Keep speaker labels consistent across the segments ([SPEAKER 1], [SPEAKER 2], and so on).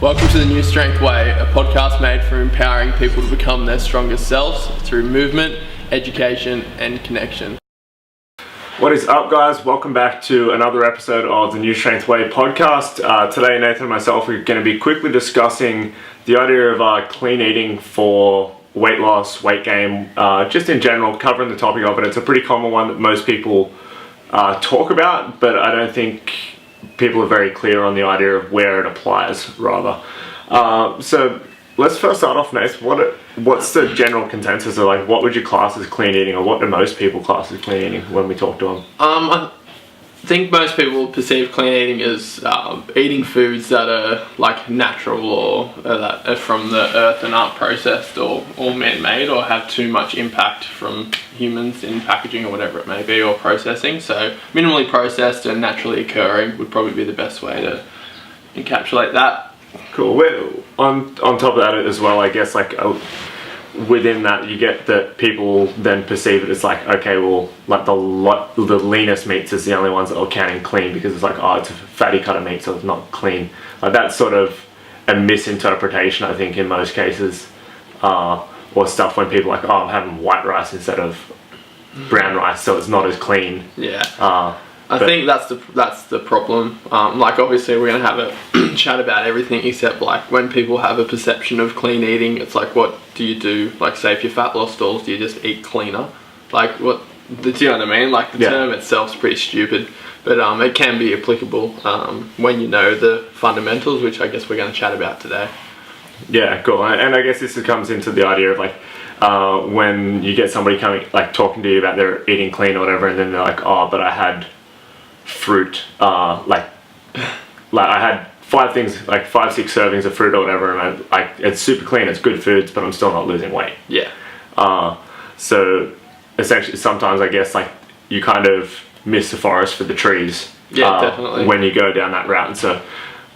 [SPEAKER 1] Welcome to the Newstrength Way, a podcast made for empowering people to become their strongest selves through movement, education, and connection.
[SPEAKER 2] What is up, guys? Welcome back to another episode of the Newstrength Way podcast. Today, Nathan and myself are going to be quickly discussing the idea of clean eating for weight loss, weight gain, just in general, covering the topic of it. It's a pretty common one that most people talk about, but I don't think people are very clear on the idea of where it applies, rather. So let's first start off, Nate. What's the general consensus of, like, what would you class as clean eating, or what do most people class as clean eating when we talk to them?
[SPEAKER 1] I think most people perceive clean eating as eating foods that are like natural or that are from the earth and aren't processed or man-made or have too much impact from humans in packaging or whatever it may be, or processing. So minimally processed and naturally occurring would probably be the best way to encapsulate that.
[SPEAKER 2] Cool. Well, on top of that as well, I guess, like, within that, you get that people then perceive it as like, okay, well, like the leanest meats is the only ones that are counting clean, because it's like, oh, it's a fatty cut of meat, so it's not clean. Like, that's sort of a misinterpretation, I think, in most cases, or stuff when people are like, oh, I'm having white rice instead of brown rice, so it's not as clean.
[SPEAKER 1] Yeah. I think that's the problem. Like, obviously we're going to have a chat about everything, except like when people have a perception of clean eating, it's like, what do you do? Like, say if you're fat loss stalls, do you just eat cleaner? Like, do you know what I mean? Like, the term itself's pretty stupid, but it can be applicable when you know the fundamentals, which I guess we're going to chat about today. Yeah,
[SPEAKER 2] cool. And I guess this comes into the idea of, like, when you get somebody talking to you about their eating clean or whatever, and then they're like, oh, but I had fruit, like I had 5, 6 servings of fruit or whatever, and it's super clean, it's good foods, but I'm still not losing weight.
[SPEAKER 1] Yeah.
[SPEAKER 2] So essentially, sometimes I guess, like, you kind of miss the forest for the trees.
[SPEAKER 1] Yeah, definitely.
[SPEAKER 2] When you go down that route. And so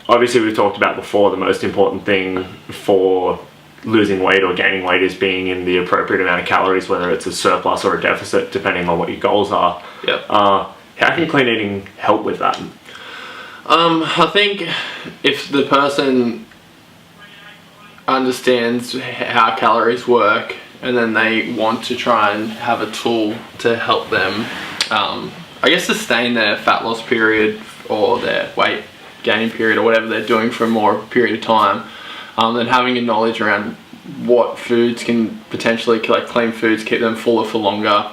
[SPEAKER 2] obviously, we've talked about before, the most important thing for losing weight or gaining weight is being in the appropriate amount of calories, whether it's a surplus or a deficit, depending on what your goals are.
[SPEAKER 1] Yep.
[SPEAKER 2] How can clean eating help with that?
[SPEAKER 1] I think if the person understands how calories work, and then they want to try and have a tool to help them, I guess, sustain their fat loss period or their weight gain period or whatever they're doing for a more period of time, then having a knowledge around what foods can potentially, like clean foods, keep them fuller for longer,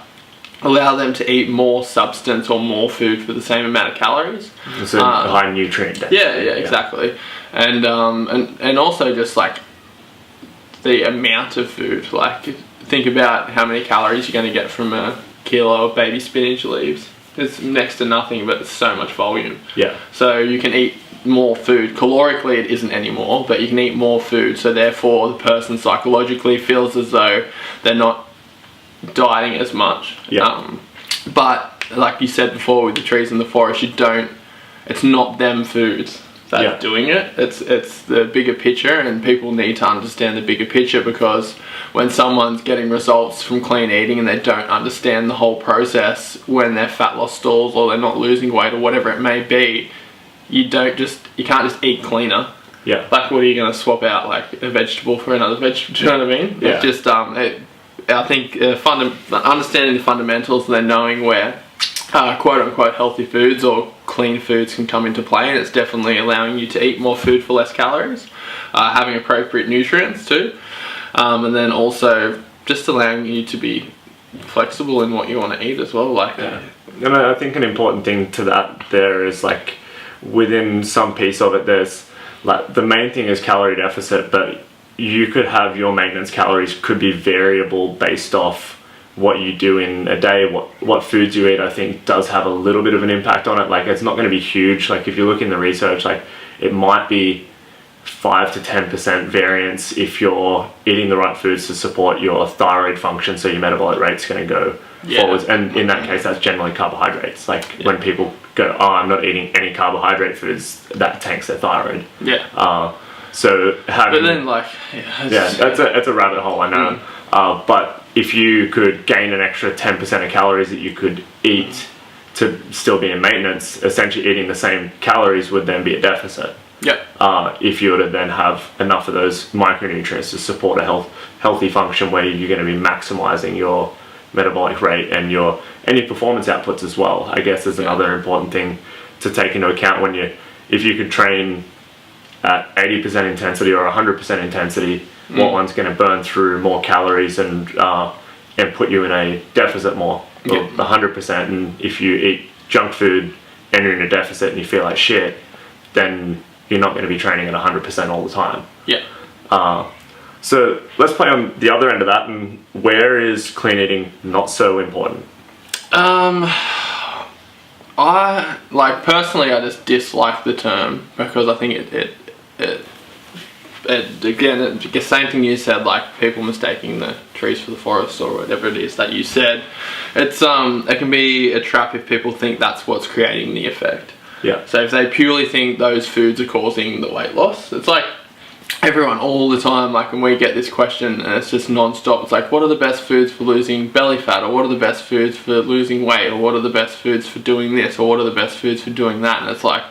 [SPEAKER 1] allow them to eat more substance or more food for the same amount of calories.
[SPEAKER 2] So high nutrient density.
[SPEAKER 1] Yeah, exactly. And also just like the amount of food. Like, think about how many calories you're going to get from a kilo of baby spinach leaves. It's next to nothing, but it's so much volume.
[SPEAKER 2] Yeah.
[SPEAKER 1] So you can eat more food. Calorically, it isn't anymore, but you can eat more food. So therefore, the person psychologically feels as though they're not dieting as much. But like you said before, with the trees in the forest, it's not them foods that are doing it. It's the bigger picture, and people need to understand the bigger picture, because when someone's getting results from clean eating and they don't understand the whole process, when they're fat loss stalls or they're not losing weight or whatever it may be, you can't just eat cleaner.
[SPEAKER 2] Yeah.
[SPEAKER 1] Like, what are you going to swap out, like a vegetable for another vegetable? Do you know what I mean?
[SPEAKER 2] Yeah.
[SPEAKER 1] It's just I think understanding the fundamentals and then knowing where quote-unquote healthy foods or clean foods can come into play, and it's definitely allowing you to eat more food for less calories, having appropriate nutrients too, and then also just allowing you to be flexible in what you want to eat as well.
[SPEAKER 2] And I think an important thing to that there is, like, within some piece of it, there's, like, the main thing is calorie deficit, but you could have your maintenance calories could be variable based off what you do in a day, what foods you eat. I think does have a little bit of an impact on it. Like, it's not going to be huge. Like, if you look in the research, like, it might be 5 to 10% variance if you're eating the right foods to support your thyroid function, so your metabolic rate's going to go forwards. And in that case, that's generally carbohydrates. Like, when people go, oh, I'm not eating any carbohydrate foods, that tanks their thyroid. So having,
[SPEAKER 1] but then, like,
[SPEAKER 2] that's a rabbit hole, I know. But if you could gain an extra 10% of calories that you could eat to still be in maintenance, essentially eating the same calories would then be a deficit. if you were to then have enough of those micronutrients to support a healthy function where you're going to be maximizing your metabolic rate and your performance outputs as well. I guess is another important thing to take into account when if you could train at 80% intensity or 100% intensity, what one's going to burn through more calories and put you in a deficit more, or 100%. And if you eat junk food and you're in a deficit and you feel like shit, then you're not going to be training at 100% all the time. So let's play on the other end of that, and where is clean eating not so important?
[SPEAKER 1] Personally, I just dislike the term because I think it again, the same thing you said, like people mistaking the trees for the forest or whatever it is that you said. It can be a trap if people think that's what's creating the effect. So if they purely think those foods are causing the weight loss, it's like everyone all the time, like when we get this question and it's just non-stop, it's like, what are the best foods for losing belly fat, or what are the best foods for losing weight, or what are the best foods for doing this, or what are the best foods for doing that? And it's like,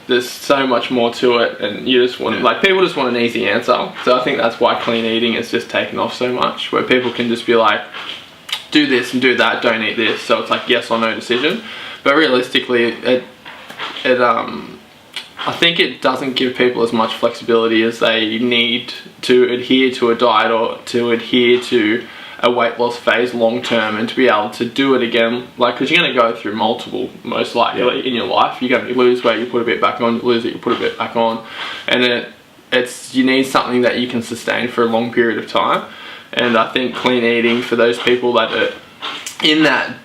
[SPEAKER 1] there's so much more to it, and you just want people just want an easy answer. So I think that's why clean eating has just taken off so much, where people can just be like, do this and do that, don't eat this. So it's like yes or no decision. But realistically, I think it doesn't give people as much flexibility as they need to adhere to a diet or to adhere to a weight loss phase long term, and to be able to do it again, because you're going to go through multiple, most likely in your life. You're going to lose weight, you put a bit back on, you lose it, you put a bit back on, and you need something that you can sustain for a long period of time. And I think clean eating, for those people that are in that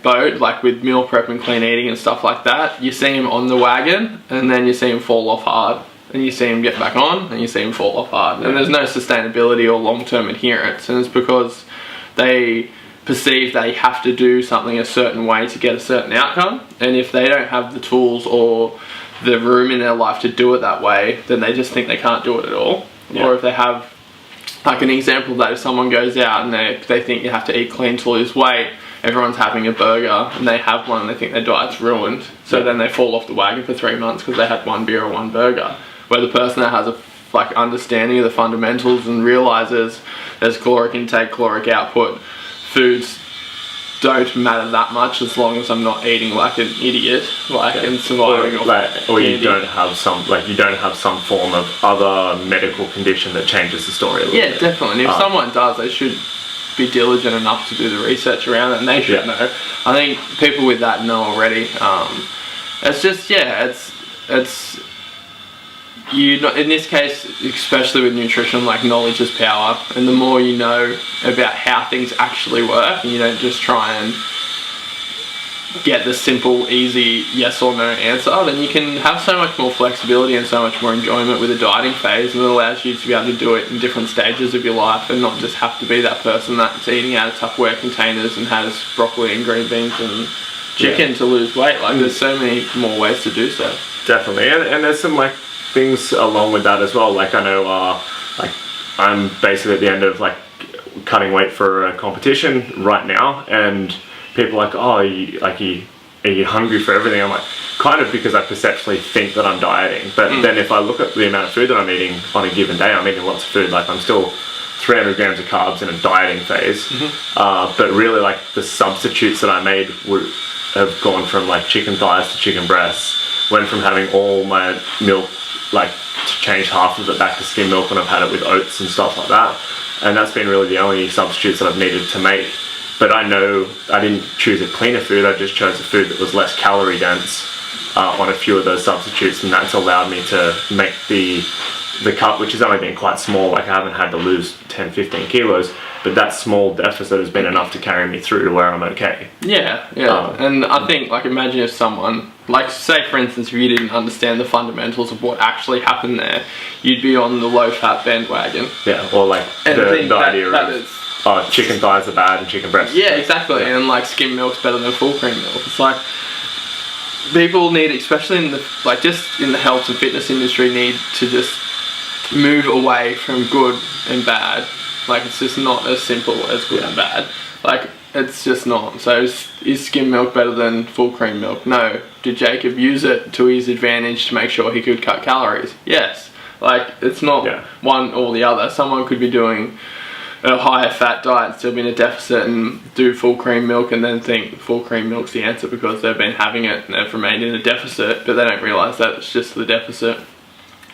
[SPEAKER 1] boat, like with meal prep and clean eating and stuff like that, you see them on the wagon and then you see them fall off hard, and you see them get back on and you see them fall off hard, and there's no sustainability or long-term adherence, and it's because they perceive they have to do something a certain way to get a certain outcome, and if they don't have the tools or the room in their life to do it that way, then they just think they can't do it at all. Or if they have, like an example, that if someone goes out and they think you have to eat clean to lose weight, everyone's having a burger and they have one and they think their diet's ruined, so then they fall off the wagon for 3 months because they had one beer or one burger. Where the person that has a understanding of the fundamentals and realizes there's caloric intake, caloric output, foods don't matter that much as long as I'm not eating like an idiot, and surviving
[SPEAKER 2] or you don't have some form of other medical condition that changes the story a little bit.
[SPEAKER 1] Definitely. And if someone does, they should be diligent enough to do the research around it, and they should know. I think people with that know already. It's just it's you know, in this case, especially with nutrition, knowledge is power, and the more you know about how things actually work, and you don't just try and get the simple, easy yes or no answer, then you can have so much more flexibility and so much more enjoyment with a dieting phase, and it allows you to be able to do it in different stages of your life and not just have to be that person that's eating out of Tupperware containers and has broccoli and green beans and chicken to lose weight. There's so many more ways to do so.
[SPEAKER 2] Definitely, and there's some things along with that as well. I know I'm basically at the end of cutting weight for a competition right now, and people are like, oh, are you hungry for everything? I'm like, kind of, because I perceptually think that I'm dieting, but then if I look at the amount of food that I'm eating on a given day, I'm eating lots of food. I'm still 300 grams of carbs in a dieting phase, but really the substitutes that I made have gone from chicken thighs to chicken breasts, went from having all my milk to change half of it back to skim milk when I've had it with oats and stuff like that, and that's been really the only substitutes that I've needed to make. But I know I didn't choose a cleaner food, I just chose a food that was less calorie dense on a few of those substitutes, and that's allowed me to make the cut, which has only been quite small. I haven't had to lose 10-15 kilos, but that small deficit has been enough to carry me through to where I'm okay.
[SPEAKER 1] And I think imagine if someone, say for instance, if you didn't understand the fundamentals of what actually happened there, you'd be on the low fat bandwagon.
[SPEAKER 2] Or the idea of chicken thighs are bad and chicken breasts.
[SPEAKER 1] Exactly. And skim milk's better than full cream milk. It's people need, especially in the just in the health and fitness industry, need to just move away from good and bad. It's just not as simple as good and bad. It's just not. So is skim milk better than full cream milk? No. Did Jacob use it to his advantage to make sure he could cut calories? Yes. Like, it's not one or the other. Someone could be doing a higher fat diet, still be in a deficit, and do full cream milk and then think full cream milk's the answer because they've been having it and they've remained in a deficit, but they don't realise that it's just the deficit,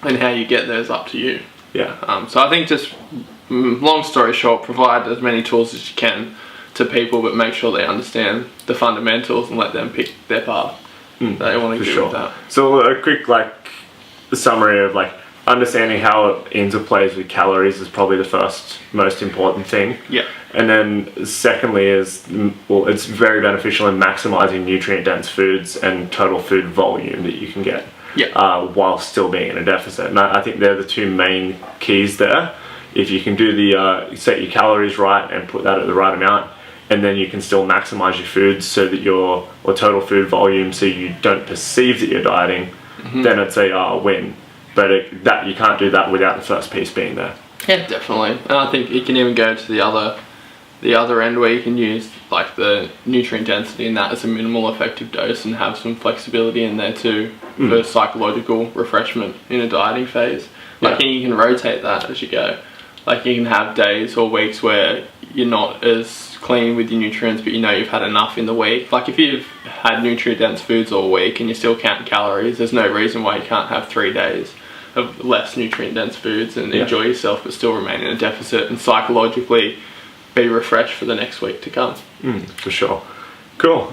[SPEAKER 1] and how you get there is up to you.
[SPEAKER 2] Yeah.
[SPEAKER 1] So I think, just long story short, provide as many tools as you can to people, but make sure they understand the fundamentals and let them pick their path. They want to do with that.
[SPEAKER 2] So a quick summary of understanding how it interplays with calories is probably the first most important thing.
[SPEAKER 1] Yeah.
[SPEAKER 2] And then secondly is, well, it's very beneficial in maximizing nutrient dense foods and total food volume that you can get.
[SPEAKER 1] Yeah.
[SPEAKER 2] While still being in a deficit. And I think they're the two main keys there. If you can do set your calories right and put that at the right amount, and then you can still maximize your foods so that or total food volume, so you don't perceive that you're dieting, then it's a win. But you can't do that without the first piece being there.
[SPEAKER 1] Yeah, definitely. And I think you can even go to the other end where you can use the nutrient density in that as a minimal effective dose and have some flexibility in there too for psychological refreshment in a dieting phase. And you can rotate that as you go. You can have days or weeks where you're not as clean with your nutrients, but you've had enough in the week. If you've had nutrient dense foods all week and you're still counting calories, there's no reason why you can't have 3 days of less nutrient dense foods and enjoy yourself, but still remain in a deficit and psychologically be refreshed for the next week to come.
[SPEAKER 2] For sure. Cool.